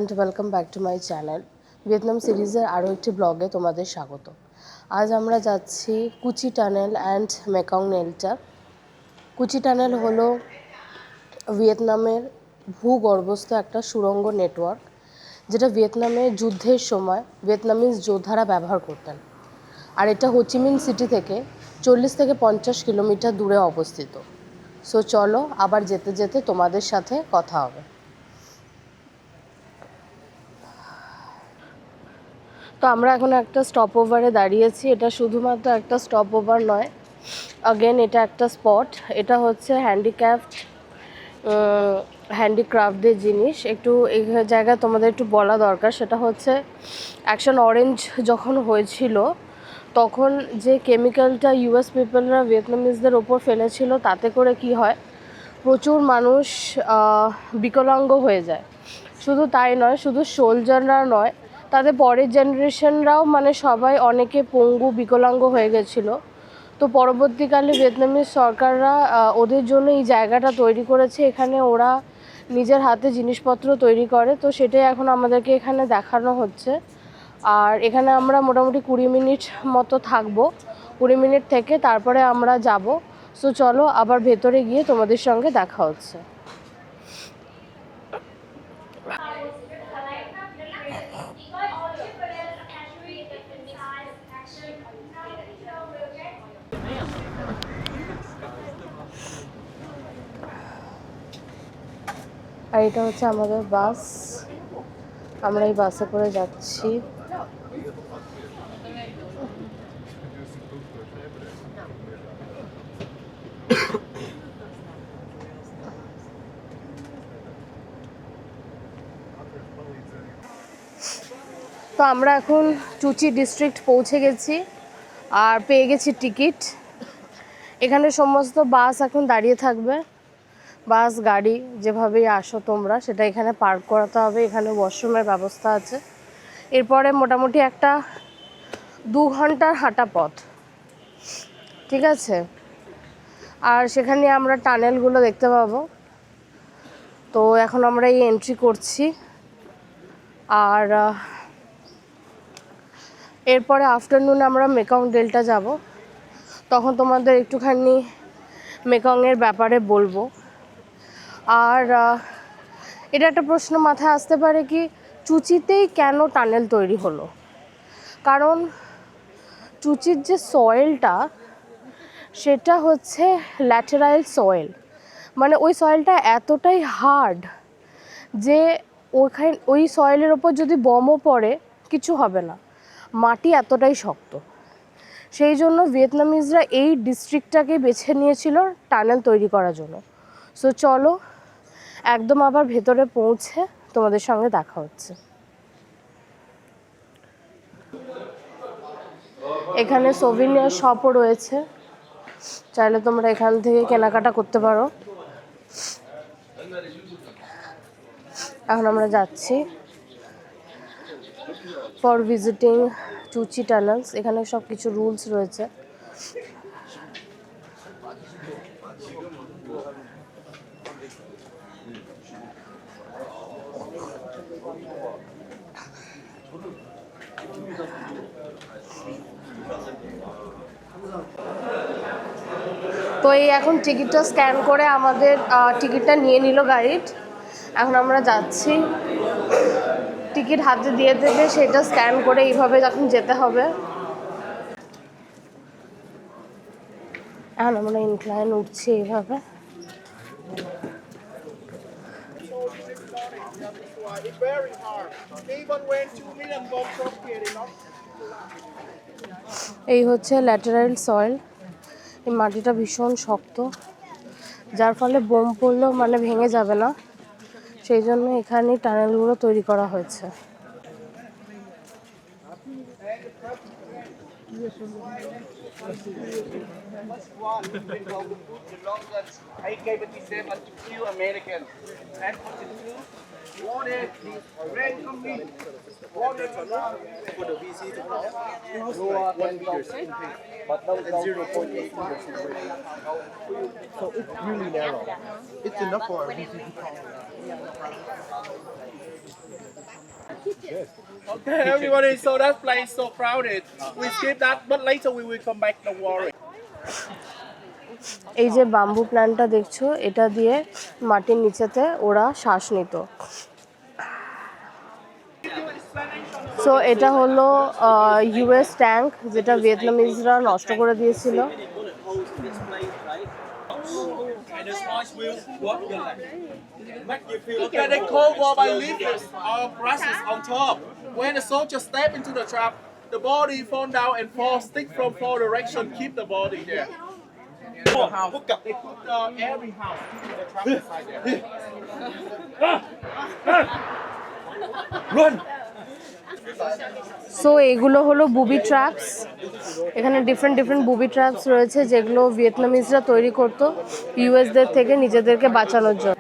And welcome back to my channel. Vietnam সিরিজের আরও একটি ব্লগে তোমাদের স্বাগত। আজ আমরা যাচ্ছি কুচি টানেল অ্যান্ড মেকং নেলটা। কুচি টানেল হলো ভিয়েতনামের ভূগর্ভস্থ একটা সুড়ঙ্গ নেটওয়ার্ক, যেটা ভিয়েতনামে যুদ্ধের সময় ভিয়েতনামিজ যোদ্ধারা ব্যবহার করতেন। আর এটা হোচিমিন সিটি থেকে 40 থেকে 50 কিলোমিটার দূরে অবস্থিত। সো চলো আবার যেতে যেতে তোমাদের সাথে কথা হবে। তো আমরা এখন একটা স্টপ ওভারে দাঁড়িয়েছি। এটা শুধুমাত্র একটা স্টপ ওভার নয়, আগেন এটা একটা স্পট। এটা হচ্ছে হ্যান্ডিক্রাফটদের জিনিস। একটু এই জায়গায় তোমাদের একটু বলা দরকার, সেটা হচ্ছে অ্যাকশন অরেঞ্জ যখন হয়েছিল তখন যে কেমিক্যালটা ইউএস পিপলরা ভিয়েতনামিজদের ওপর ফেলেছিল, তাতে করে কি হয়, প্রচুর মানুষ বিকলাঙ্গ হয়ে যায়। শুধু তাই নয়, শুধু সোলজাররা নয়, তাদের পরের জেনারেশনরাও সবাই অনেকে পঙ্গু বিকলাঙ্গ হয়ে গেছিলো। তো পরবর্তীকালে ভিয়েতনামিজ সরকাররা ওদের জন্য এই জায়গাটা তৈরি করেছে। এখানে ওরা নিজের হাতে জিনিসপত্র তৈরি করে। তো সেটাই এখন আমাদেরকে এখানে দেখানো হচ্ছে। আর এখানে আমরা মোটামুটি 20 মিনিট মতো থাকবো। 20 মিনিট থেকে তারপরে আমরা যাব। সো চলো আবার ভেতরে গিয়ে তোমাদের সঙ্গে দেখা হচ্ছে। আর এটা হচ্ছে আমাদের বাস। আমরা এই বাসে করে যাচ্ছি। তো আমরা এখন চুচি ডিস্ট্রিক্ট পৌঁছে গেছি আর পেয়ে গেছি টিকিট। এখানে সমস্ত বাস এখন দাঁড়িয়ে থাকবে। বাস গাড়ি যেভাবেই আসো তোমরা, সেটা এখানে পার্ক করাতে হবে। এখানে ওয়াশরুমের ব্যবস্থা আছে। এরপরে মোটামুটি একটা 2 ঘন্টার হাঁটা পথ, ঠিক আছে। আর সেখানে আমরা টানেলগুলো দেখতে পাবো। তো এখন আমরা এই এন্ট্রি করছি। আর এরপরে আফটারনুনে আমরা মেকং ডেল্টা যাব। তখন তোমাদের একটুখানি মেকংয়ের ব্যাপারে বলবো। আর এটা একটা প্রশ্ন মাথায় আসতে পারে, কি চুচিতেই কেন টানেল তৈরি হলো? কারণ চুচির যে সয়েলটা, সেটা হচ্ছে ল্যাটেরাইল সয়েল। ওই সয়েলটা এতটাই হার্ড যে ওই সয়েলের ওপর যদি বমও পড়ে কিছু হবে না। মাটি এতটাই শক্ত। সেই জন্য ভিয়েতনামিজরা এই ডিস্ট্রিক্টটাকে বেছে নিয়েছিল টানেল তৈরি করার জন্য। সো চলো একদম আবার ভেতরে পৌঁছে তোমাদের সঙ্গে দেখা হচ্ছে। এখানে সোভিনিয়ার শপও রয়েছে, চাইলে তোমরা এখান থেকে কেনাকাটা করতে পারো। এখন আমরা যাচ্ছি ফর ভিজিটিং চুচি টানেলস। এখানে সব কিছু রুলস রয়েছে। তো এই এখন টিকিটটা স্ক্যান করে আমাদের টিকিটটা নিয়ে নিল গাইড। এখন আমরা যাচ্ছি, টিকিট হাতে দিয়ে দেবে, সেটা স্ক্যান করে এইভাবে এখন যেতে হবে। এখন আমরা ইনক্লাইন উঠছি এইভাবে। এই হচ্ছে ল্যাটেরাইল সয়েল। এই মাটিটা ভীষণ শক্ত, যার ফলে বোম পড়লেও ভেঙে যাবে না। সেই জন্য এখানে টানেলগুলো তৈরি করা হয়েছে। For the VC to cross, it was like 1 meter and 0.8 meters in width. So it's really narrow. It's enough for a VC to cross. Okay, everybody. So that place is so crowded. We skip that, but later we will come back. Don't worry. এই যে bamboo প্ল্যান্টটা দেখছো, এটা দিয়ে মাটির নিচেতে ওরা শ্বাস নিত। সো এটা হলো ইউএস ট্যাঙ্ক, যেটা ভিয়েতনামিজরা নষ্ট করে দিয়েছিল। Okay, they cold wall by leaflets or grasses on top. When the soldier step into the trap, the body fall down and fall stick from four directions. Keep the body there. They put every house in the trap inside there. Run! So এগুলো হলো বুবি traps. এখানে different বুবি traps রয়েছে, যেগুলো ভিয়েতনামিজরা তৈরি করতো ইউএসদের থেকে নিজেদেরকে বাঁচানোর জন্য।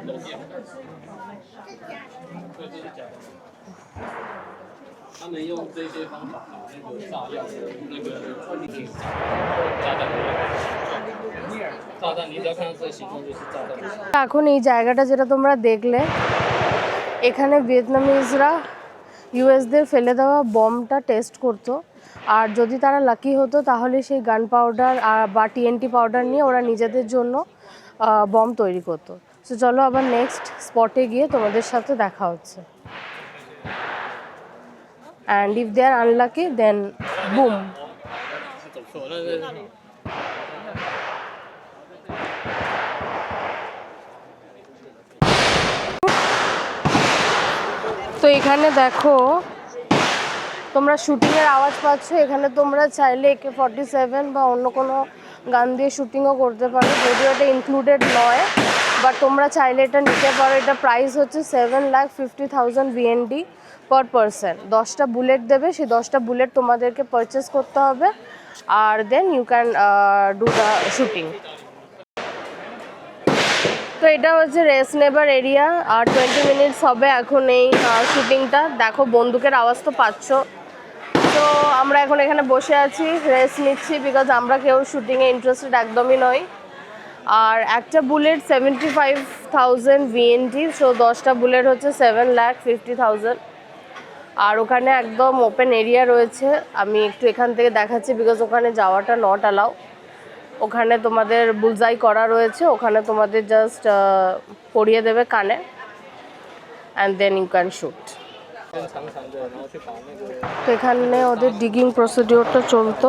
এখন এই জায়গাটা যেটা তোমরা দেখলে, এখানে ভিয়েতনামিজরা ইউএসদের ফেলে দেওয়া বমটা টেস্ট করতো, আর যদি তারা লাকি হতো তাহলে সেই গান পাউডার বা টিএনটি পাউডার নিয়ে ওরা নিজেদের জন্য বম তৈরি করতো। সো চলো আবার নেক্সট স্পটে গিয়ে তোমাদের সাথে দেখা হচ্ছে। And if they are unlucky then boom. তো এখানে দেখো তোমরা শুটিংয়ের আওয়াজ পাচ্ছ। এখানে তোমরা চাইলে AK-47 বা অন্য কোনো গান দিয়ে শুটিংও করতে পারো, যদিও এটা ইনক্লুডেড নয়, বাট তোমরা চাইলে এটা নিতে পারো। এটা প্রাইস হচ্ছে 7,50,000 VND পার পারসন। 10টা বুলেট দেবে, সেই 10টা বুলেট তোমাদেরকে পারচেস করতে হবে, আর then you can do the shooting. তো এটা হচ্ছে রেস্ট নেবার এরিয়া, আর 20 মিনিটস হবে এখন এই শুটিংটা। দেখো বন্দুকের আওয়াজ তো পাচ্ছ। তো আমরা এখন এখানে বসে আছি, রেস্ট নিচ্ছি, বিকজ আমরা কেউ শুটিংয়ে ইন্টারেস্টেড একদমই নই। আর একটা বুলেট 75,000 VND, সো 10টা বুলেট হচ্ছে 7,50,000। আর ওখানে একদম ওপেন এরিয়া রয়েছে। আমি একটু এখান থেকে দেখাচ্ছি, বিকজ ওখানে যাওয়াটা নট অ্যালাউ। ওখানে তোমাদের বুলজাই করা রয়েছে, ওখানে তোমাদের জাস্ট পরিয়ে দেবে কানে, and then you can shoot. তো এখানে ওদের ডিগিং প্রসিডিওরটা চলতো।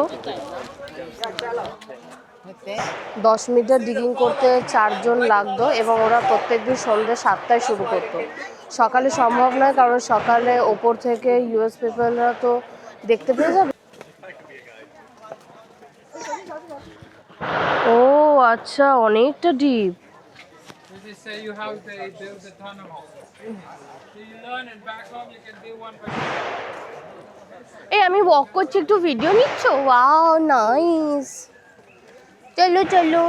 10 মিটার ডিগিং করতে 4 জন লাগতো, এবং ওরা প্রত্যেকদিন সন্ধ্যে 7টায় শুরু করতো। সকালে সম্ভব নয়, কারণ সকালে ওপর থেকে ইউএস পিপলরা তো দেখতে পেয়ে যাবে। ও আচ্ছা, অনেকটা ডিপ। এই আমি ওয়াক করছি, একটু ভিডিও নিচ্ছ? ওয়াও নাইস, চলো চলো।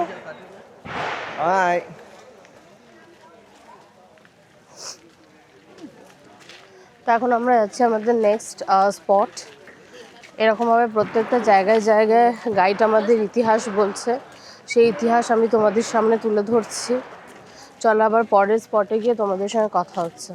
তো এখন আমরা যাচ্ছি আমাদের নেক্সট স্পট। এরকমভাবে প্রত্যেকটা জায়গায় জায়গায় গাইড আমাদের ইতিহাস বলছে, সেই ইতিহাস আমি তোমাদের সামনে তুলে ধরছি। চলো আবার পরের স্পটে গিয়ে তোমাদের সঙ্গে কথা হচ্ছে।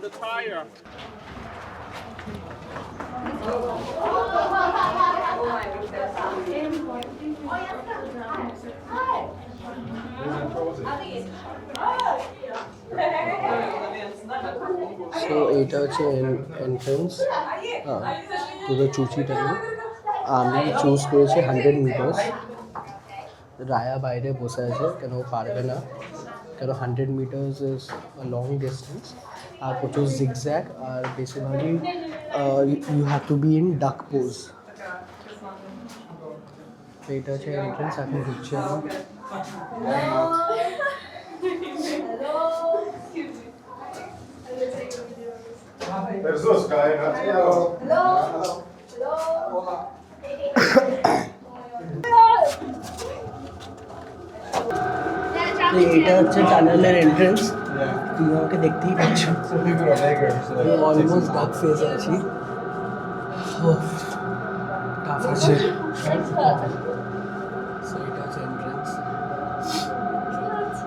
The tire. সো এইটা হচ্ছে এন্ট্রেন্স টু দ্য চুচি টানেল। আমি চুজ করেছি 100 মিটার্স। রায়া বাইরে বসে আছে, কেন ও পারবে না, কেন 100 meters is a long distance, আর প্রচুর জিগজ্যাগ, আর basically you have to be in duck pose. তো এটা হচ্ছে এন্ট্রেন্স, এখন ঢুকছি আমি। There's this guy. Hello. এইটা হচ্ছে টানেলের এন্ট্রেন্স। তুমি আমাকে দেখতেই পাচ্ছ Some people are bigger, so it takes almost some ডাক ফেজে আছি টাফ আছে সো এটা হচ্ছে entrance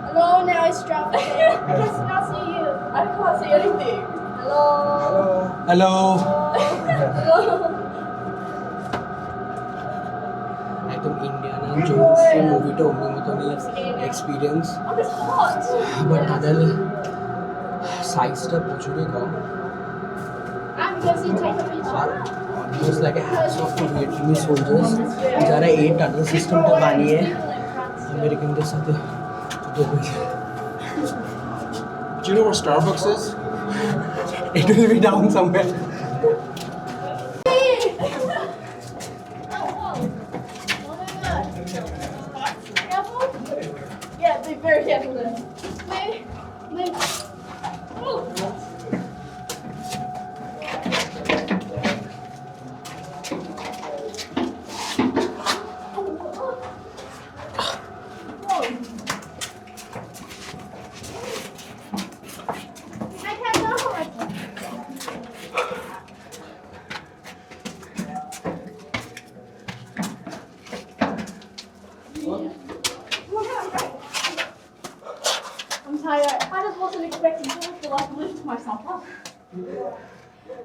Hello, now it's dropping. I cannot see you. I can't see anything. Hello. Hello একদম ইন্ডিয়ানা জোন্স মুভিটা অন্য মতনই experience I'm just hot. But তাদের সাইজটা প্রচুরই কম I'm going to take a picture. আর almost like hats off to Vietnamese soldiers যারা এই টানেল সিস্টেমটা বানিয়ে আমেরিকানদের সাথে যুদ্ধ করেছে Do you know where Starbucks is? It will be down somewhere. Careful. Yeah, be very careful. Move. Oh. I can't go. I'm tired. I just wasn't expecting to lift myself up.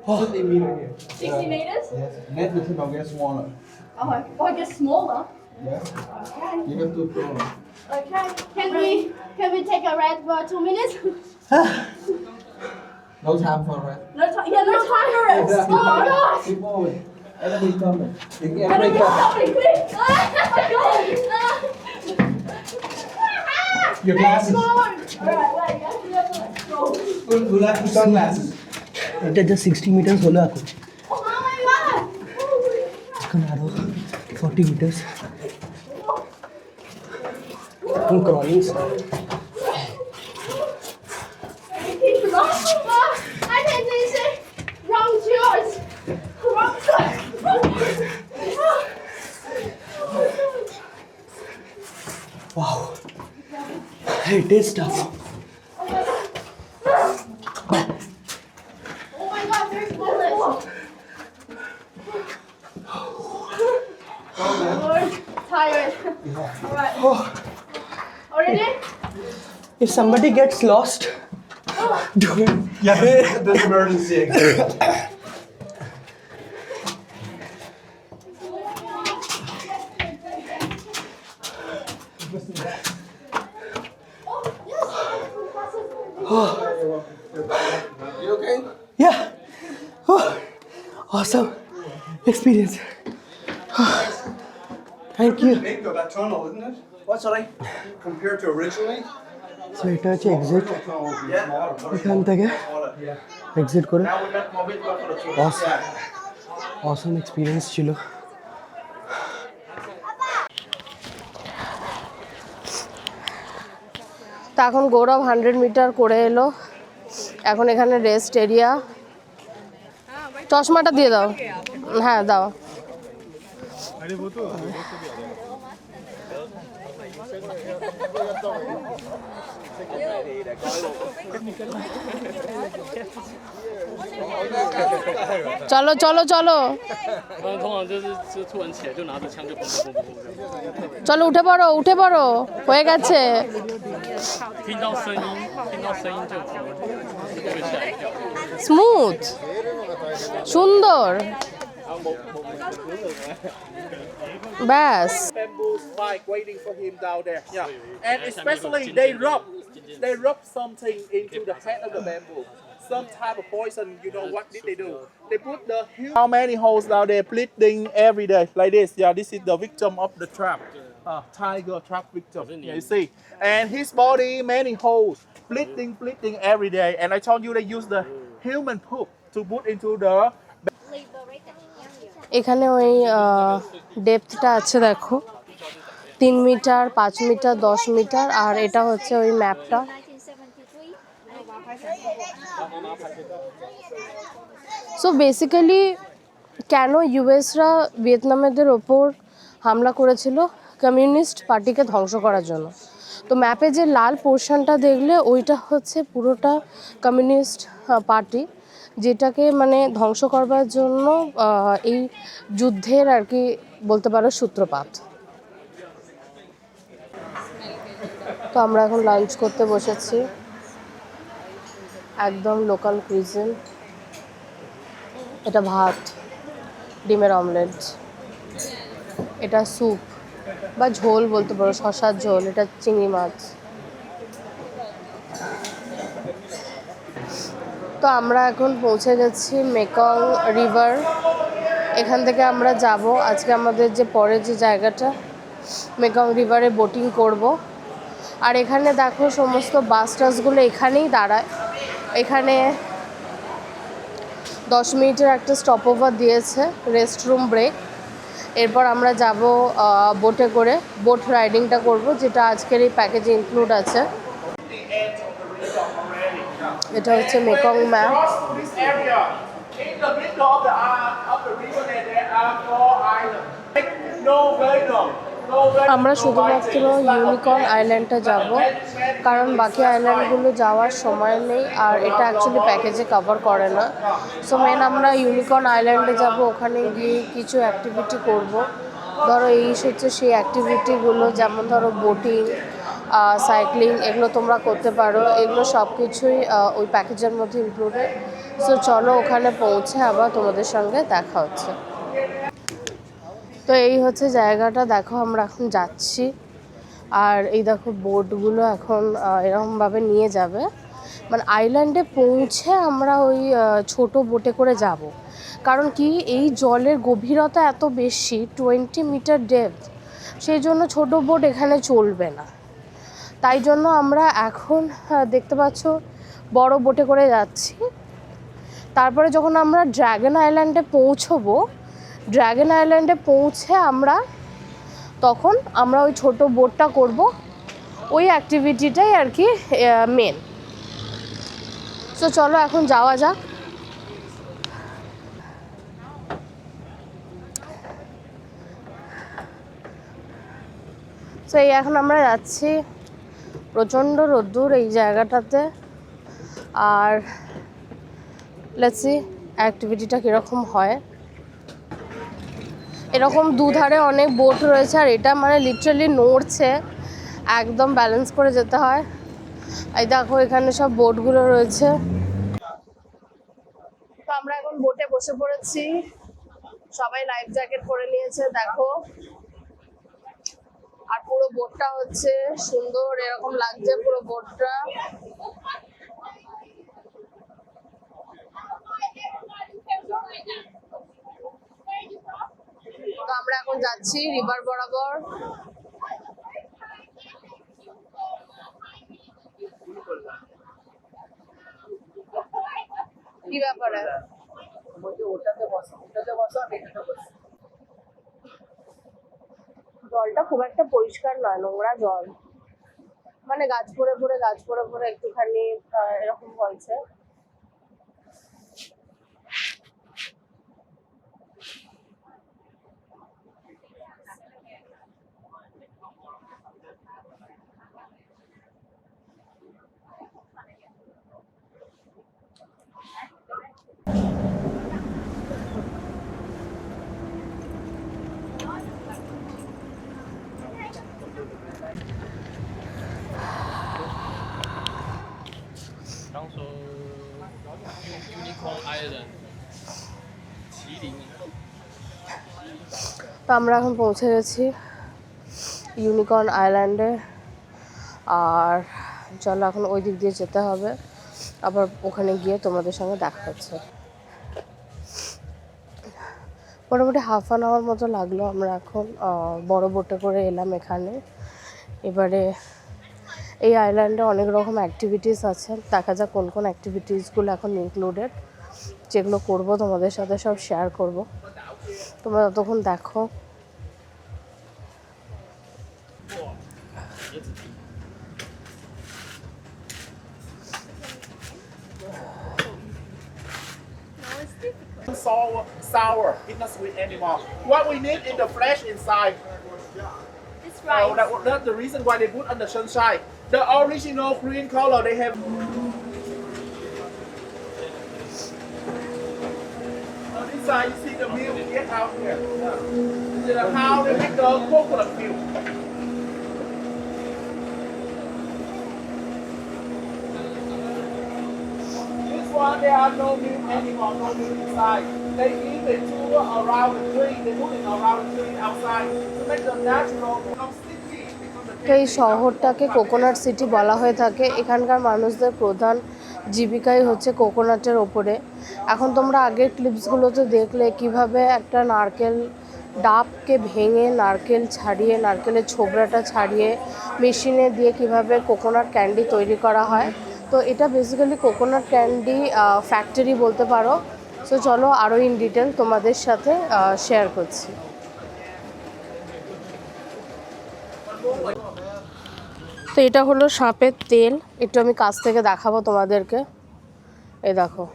50 meter here. 60 meters? Yes. Net with him, I'll get smaller. Oh, I guess smaller. Yes. Okay. You have to throw. Okay. Can we take a rest for 2 minutes? No time for rest. No time. Yeah, no time for rest. Oh my gosh. Keep moving. Enemy coming. You Can can't we break get up. something quick? Oh my god. Your glasses. Alright, wait. Go. We'll have your sunglasses. এটা just 60 metres হলো এখন Oh my god. এখন আরো 40 metres এখন crawling start I think this is wrong choice. Wrong choice. Wow it is tough Oh my god, there's bullets. Lord, tired. Alright. Already? if somebody gets lost do it Yeah, there's emergency exit. You okay? yeah oh, awesome experience thank you Big though, that tunnel, isn't it? What's that? Compared to originally? so এটা হচ্ছে exit The tunnel will be smaller. এখান থেকে exit করে Now we let Mohammed go for the tour. Assam experience ছিল তা এখন গৌরব 100 metre করে এলো এখন এখানে রেস্ট এরিয়া চশমাটা দিয়ে দাও হ্যাঁ দাও চলো চলো চলো 通常就是突然起来就拿着枪就砰砰砰砰砰这样， চলো উঠে পড়ো হয়ে গেছে 听到声音就可能就吓一跳。 স্মুথ সুন্দর ব্যাস Bamboo spike waiting for him down there. Yeah. And especially they rub something into the head of the bamboo. Some type of poison, you know what did they do? They put the how many holes down there bleeding every day like this. Yeah, this is the victim of the trap. Tiger trap victim. Yeah, you see. And his body many holes, bleeding every day. And I told you they use the human poop to put into the এখানে ওই ডেপথটা আছে দেখো 3 metre 5 metre 10 metre আর এটা হচ্ছে ওই ম্যাপটা so basically কেন ইউএসরা ভিয়েতনামেদের ওপর হামলা করেছিল কমিউনিস্ট পার্টিকে ধ্বংস করার জন্য তো ম্যাপে যে লাল পোর্শনটা দেখলে ওইটা হচ্ছে পুরোটা কমিউনিস্ট পার্টি, যেটাকে মানে ধ্বংস করবার জন্য এই যুদ্ধের আর কি বলতে পারো সূত্রপাত। তো আমরা এখন লাঞ্চ করতে বসেছি, একদম লোকাল কুইজিন। এটা ভাত, ডিমের অমলেট, এটা স্যুপ বা ঝোল বলতে পারো, শশার ঝোল, এটা চিংড়ি মাছ। তো আমরা এখন পৌঁছে গেছি মেকং রিভার। এখান থেকে আমরা যাব আজকে আমাদের যে পরের যে জায়গাটা, মেকং রিভারে বোটিং করব। আর এখানে দেখো সমস্ত বাস টাসগুলো এখানেই দাঁড়ায়। এখানে 10 মিনিটের একটা স্টপ ওভার দিয়েছে, রেস্টরুম ব্রেক। এরপর আমরা যাব বোটে করে, বোট রাইডিংটা করব, যেটা আজকের এই প্যাকেজে ইনক্লুড আছে। এটা হচ্ছে Mekong map. This area, in the middle of the river, there are 4 islands. No vehicle. আমরা শুধুমাত্র ইউনিকর্ন আইল্যান্ডটা যাব, কারণ বাকি আইল্যান্ডগুলো যাওয়ার সময় নেই, আর এটা অ্যাকচুয়ালি প্যাকেজে কভার করে না। সো মেন আমরা ইউনিকর্ন আইল্যান্ডে যাব, ওখানে গিয়ে কিছু অ্যাক্টিভিটি করব। ধরো এই হচ্ছে সেই অ্যাক্টিভিটিগুলো, যেমন ধরো বোটিং, সাইক্লিং, এগুলো তোমরা করতে পারো। এগুলো সব কিছুই ওই প্যাকেজের মধ্যে ইনক্লুডেড। সো চলো ওখানে পৌঁছে আবার তোমাদের সঙ্গে দেখা হচ্ছে। তো এই হচ্ছে জায়গাটা, দেখো আমরা এখন যাচ্ছি। আর এই দেখো বোটগুলো এখন এরকমভাবে নিয়ে যাবে, মানে আইল্যান্ডে পৌঁছে আমরা ওই ছোট বোটে করে যাব। কারণ কি, এই জলের গভীরতা এত বেশি, 20 মিটার ডেপথ, সেই জন্য ছোট বোট এখানে চলবে না। তাই জন্য আমরা এখন দেখতে পাচ্ছ বড় বোটে করে যাচ্ছি। তারপরে যখন আমরা ড্রাগন আইল্যান্ডে পৌঁছবো, ড্রাগন আইল্যান্ডে পৌঁছে তখন আমরা ওই ছোট বোটটা করব। ওই অ্যাক্টিভিটিটাই আর কি মেন। সো চলো এখন যাওয়া যাক। সো এই এখন আমরা যাচ্ছি, প্রচণ্ড রোদ্দুর এই জায়গাটাতে। আর লেটস সি অ্যাক্টিভিটিটা কীরকম হয়। এরকম দুধারে অনেক বোট রয়েছে, আর এটা মানে লিটারালি নড়ছে, একদম ব্যালেন্স করে যেতে হয়। এই দেখো এখানে সব বোটগুলো রয়েছে। তো আমরা এখন বোটে বসে পড়েছি, সবাই লাইফ জ্যাকেট পরে নিয়েছে দেখো। আর পুরো বোটটা হচ্ছে সুন্দর, এরকম লাগছে পুরো বোটটা। তো আমরা এখন যাচ্ছি রিভার বরাবর। কি ব্যাপারে? জলটা খুব একটা পরিষ্কার নয়, নোংরা জল, মানে গাছ পড়ে পড়ে একটুখানি এরকম হয়েছে। Unicorn Island 麒麟 তো আমরা এখন পৌঁছে গেছি ইউনিকর্ন আইল্যান্ডে। আর চলো এখন ওই দিক দিয়ে যেতে হবে, আবার ওখানে গিয়ে তোমাদের সঙ্গে দেখা হচ্ছে। মোটামুটি হাফ অ্যান আওয়ার মতো লাগলো। আমরা এখন বড় বোটে করে এলাম এখানে। এবারে এই আইল্যান্ডে অনেক রকম অ্যাক্টিভিটিস আছে, দেখা যাক কোন কোন অ্যাক্টিভিটিসগুলো এখন ইনক্লুডেড। যেগুলো করবো তোমাদের সাথে সব শেয়ার করব, তোমরা ততক্ষণ দেখো। Sour, it's not sweet anymore. What we need is the flesh inside. This rice. That's the reason why they put on the sunshine. The original green color they have. On this side, you see the milk get out here. This is how they make the coconut milk. This one, there are no milk anymore, no milk inside. They give it to around the tree. They put it around the tree outside to make the natural become sticky. তো এই শহরটাকে coconut city বলা হয়ে থাকে। এখানকার মানুষদের প্রধান জীবিকাই হচ্ছে কোকোনাটের ওপরে। এখন তোমরা আগের ক্লিপসগুলোতে দেখলে কিভাবে একটা নারকেল ডাবকে ভেঙে নারকেল ছাড়িয়ে নারকেলের ছোবড়াটা ছাড়িয়ে মেশিনে দিয়ে কিভাবে কোকোনাট ক্যান্ডি তৈরি করা হয়। তো এটা বেসিক্যালি কোকোনাট ক্যান্ডি ফ্যাক্টরি বলতে পারো। সো চলো আরও ইন ডিটেল তোমাদের সাথে শেয়ার করছি। তো এটা হলো সাপের তেল, একটু আমি কাছ থেকে দেখাবো তোমাদেরকে। এই দেখো,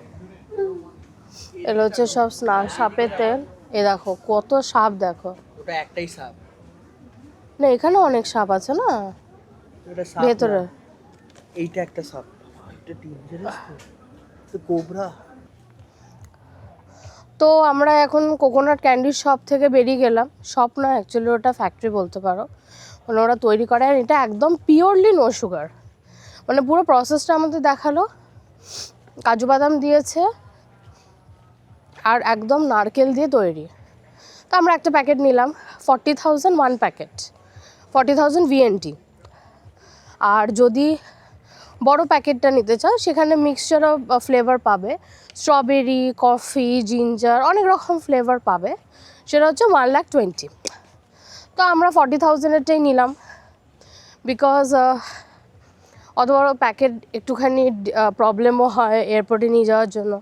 এগুলো হচ্ছে সব সাপের তেল। এই দেখো কত সাপ, দেখো। ওটা একটাই সাপ না, এখানে অনেক সাপ আছে না ওটা সাপ ভেতরে। এইটা একটা সাপ, এটা ডেঞ্জারাস তো কোবরা। তো আমরা এখন কোকোনাট ক্যান্ডির শপ থেকে বেরিয়ে গেলাম। শপ না, অ্যাকচুয়ালি ওটা ফ্যাক্টরি বলতে পারো। মানে ওরা তৈরি করে, আর এটা একদম পিওরলি নো সুগার। মানে পুরো প্রসেসটা আমাদের দেখালো, কাজু বাদাম দিয়েছে আর একদম নারকেল দিয়ে তৈরি। তো আমরা একটা প্যাকেট নিলাম, 40,000 ওয়ান প্যাকেট, 40,000 VNT। আর যদি বড় প্যাকেটটা নিতে চাও সেখানে মিক্সচার অফ ফ্লেভার পাবে, স্ট্রবেরি, কফি, জিঞ্জার, অনেক রকম ফ্লেভার পাবে। সেটা হচ্ছে 1,20,000। তো আমরা 40,000-এরটাই নিলাম, বিকজ অত বড় প্যাকেট একটুখানি প্রবলেমও হয় এয়ারপোর্টে নিয়ে যাওয়ার জন্য।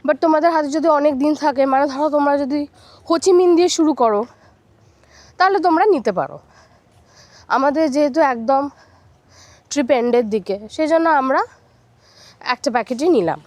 বাট তোমাদের হাতে যদি অনেক দিন থাকে, মানে ধরো তোমরা যদি হোচিমিন দিয়ে শুরু করো তাহলে তোমরা নিতে পারো। আমাদের যেহেতু একদম ট্রিপ এন্ডের দিকে, সেই জন্য আমরা একটা প্যাকেটই নিলাম।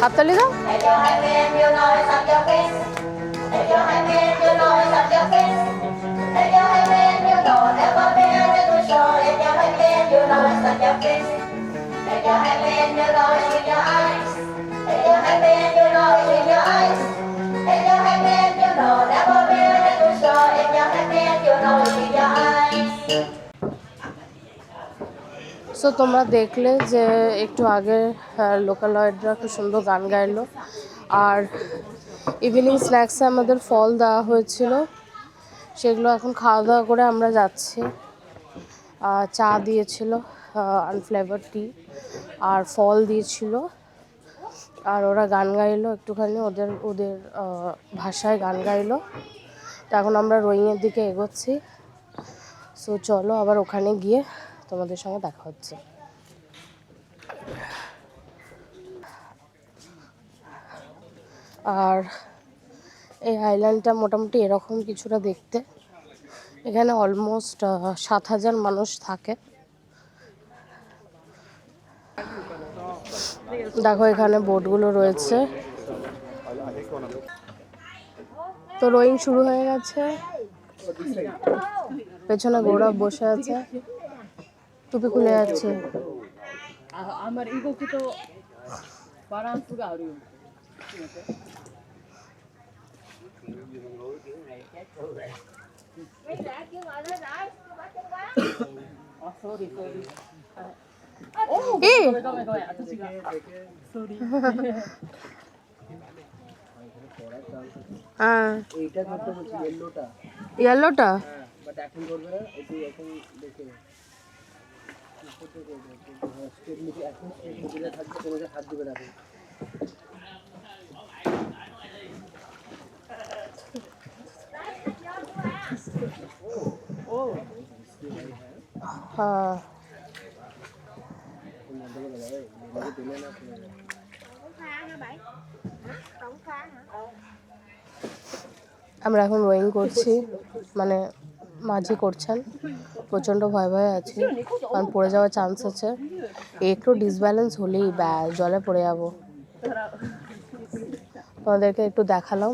হাততালি দাও। সো তোমরা দেখলে যে একটু আগে লোকালয়েডরা খুব সুন্দর গান গাইলো। আর ইভিনিং স্ন্যাক্সে আমাদের ফল দেওয়া হয়েছিল, সেগুলো এখন খাওয়া দাওয়া করে আমরা যাচ্ছি। চা দিয়েছিল, আনফ্লেভার টি, আর ফল দিয়েছিল। আর ওরা গান গাইলো একটুখানি, ওদের ওদের ভাষায় গান গাইলো। তো এখন আমরা রোয়িংয়ের দিকে এগোচ্ছি। সো চলো আবার ওখানে গিয়ে তোমাদের সঙ্গে দেখা হচ্ছে। আর এই আইল্যান্ডটা মোটামুটি এরকম কিছুটা দেখতে। এখানে অলমোস্ট 7,000 মানুষ থাকে। দেখো এখানে বোটগুলো রয়েছে। তো রোয়িং শুরু হয়ে গেছে। পেছনে গৌরব বসে আছে, টুপি খুলে যাচ্ছে। আমার 이거부터 바란스가 어려워. sorry. এই 잠깐만 아저씨가 sorry. হ্যাঁ, এইটা করতে বলছি, ইয়েলোটা। ইয়েলোটা হ্যাঁ, বাট এখন করবে না, একটু এখন দেখে এখন থাকবে, তোমাকে হাত দিবে না। হ্যাঁ, আমরা এখন রোয়িং করছি, মানে মাঝি করছেন। প্রচণ্ড ভয় ভয় আছে, কারণ পড়ে যাওয়ার চান্স আছে। একটু ডিসব্যালেন্স হলেই ব্যাস জলে পড়ে যাবো। তোমাদেরকে একটু দেখালাম।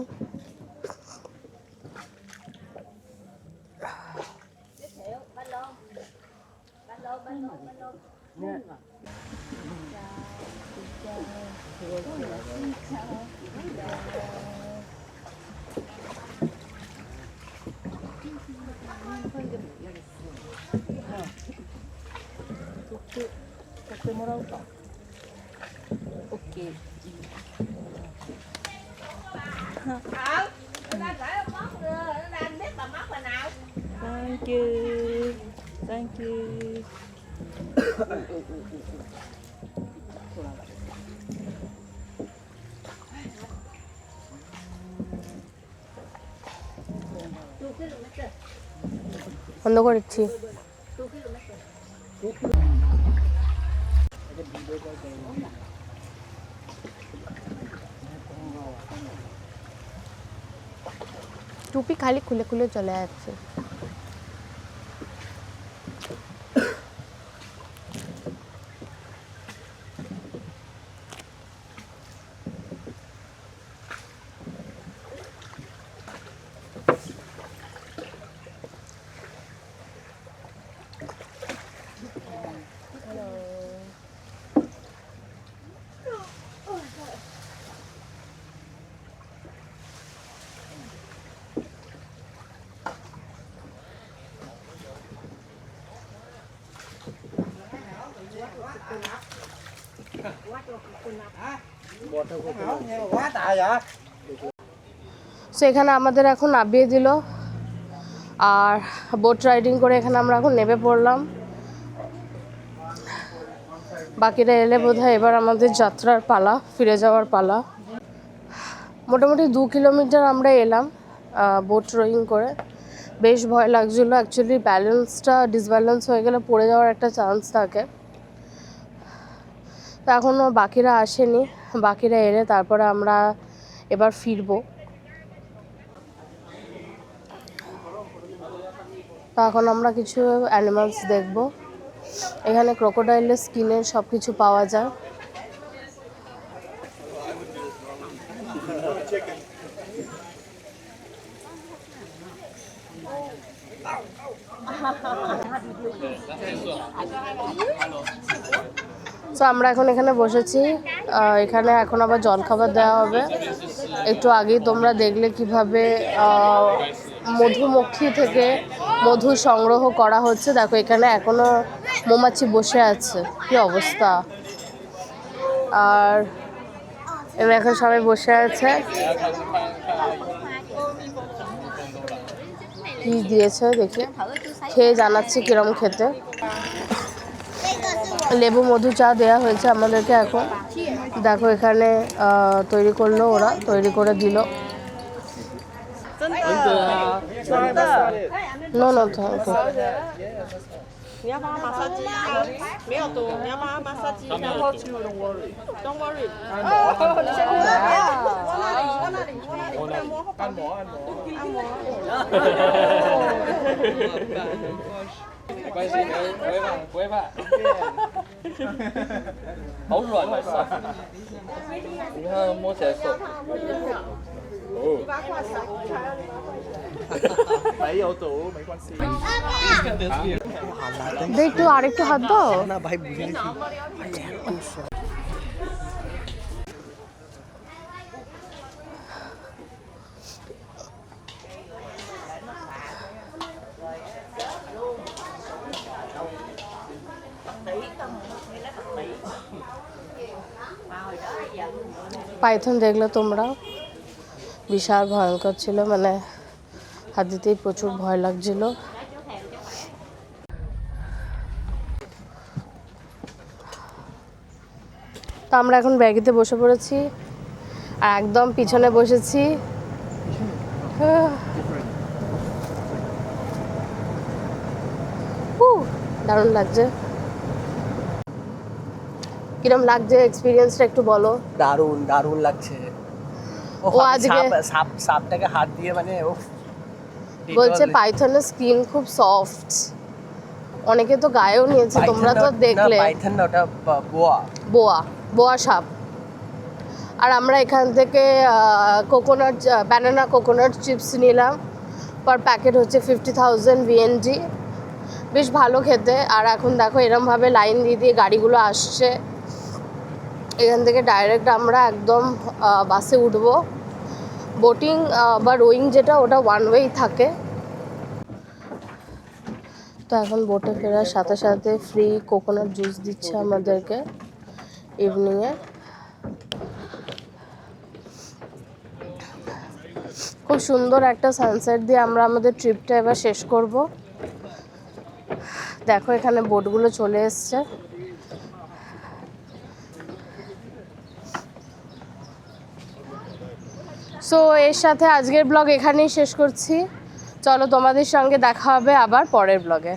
Thank you. Thank you. বন্ধ করেছি। টুপি খালি খুলে খুলে চলে যাচ্ছে। সো এখানে আমাদের এখন নামিয়ে দিল, আর বোট রাইডিং করে এখানে আমরা এখন নেমে পড়লাম। বাকিরা এলে বোধহয় এবার আমাদের যাত্রার পালা, ফিরে যাওয়ার পালা। মোটামুটি 2 কিলোমিটার আমরা এলাম বোট রোয়িং করে। বেশ ভয় লাগছিলো, অ্যাকচুয়ালি ব্যালেন্সটা ডিসব্যালেন্স হয়ে গেলে পড়ে যাওয়ার একটা চান্স থাকে। তো এখনও বাকিরা আসেনি, বাকিরা এলে তারপরে আমরা এবার ফিরবো। তো এখন আমরা কিছু অ্যানিমালস দেখব। এখানে ক্রোকোডাইলের স্কিনের সব কিছু পাওয়া যায়। তো আমরা এখন এখানে বসেছি, এখানে এখন আবার জলখাবার দেওয়া হবে। একটু আগেই তোমরা দেখলে কিভাবে মধুমক্ষী থেকে মধু সংগ্রহ করা হচ্ছে। দেখো এখানে এখনো মৌমাছি বসে আছে, কি অবস্থা। আর এখন সবাই বসে আছে। কি দিয়েছে দেখি, খেয়ে জানাচ্ছি কিরম খেতে। লেবু মধু চা দেওয়া হয়েছে আমাদেরকে এখন। দেখো এখানে তৈরি করলো, ওরা তৈরি করে দিল। No no thank you. 你要帮他马杀鸡吗？没有多，你要帮他马杀鸡。Don't worry。哦，你先不要，往那里，往那里，往那里，按摩，按摩，按摩。没关系，不会怕，不会怕。好软的沙，你看摸起来手。哦。没有毒，没关系。একটু আরেকটু হাত দাও না ভাই, বুঝে গেছি। পাইথন দেখলে তোমরা, বিশাল ভয়ঙ্কর ছিল, মানে হাত দিতেই প্রচুর ভয় লাগছিল। তো আমরা এখন ব্যাগিতে বসে পড়েছি, আর একদম পিছনে বসেছি। দারুণ লাগছে। কিরম লাগছে এক্সপিরিয়েন্সটা একটু বলো। দারুণ দারুণ লাগছে। ও আজকে সাপটাকে হাত দিয়ে মানে ও বলছে পাইথনের স্কিন খুব সফট, অনেকে তো গায়েও নিয়েছে, তোমরা তো দেখলে। পাইথন না, ওটা বোয়া। বোয়া সাপ। আর আমরা এখান থেকে কোকোনাট ব্যানানা কোকোনাট চিপস নিলাম, পার প্যাকেট হচ্ছে 50,000 VNG, বেশ ভালো খেতে। আর এখন দেখো এরমভাবে লাইন দিয়ে দিয়ে গাড়িগুলো আসছে, এখান থেকে ডাইরেক্ট আমরা একদম বাসে উঠবো। বোটিং বা রোয়িং যেটা, ওটা ওয়ান ওয়েই থাকে। তো এখন বোটে ফেরার সাথে সাথে ফ্রি কোকোনাট জুস দিচ্ছে আমাদেরকে ইভিনিংয়ে। খুব সুন্দর একটা সানসেট দিয়ে আমরা আমাদের ট্রিপটা এবার শেষ করব। দেখো এখানে বোটগুলো চলে এসছে। সো এর সাথে আজকের ব্লগ এখানেই শেষ করছি। চলো তোমাদের সঙ্গে দেখা হবে আবার পরের ব্লগে।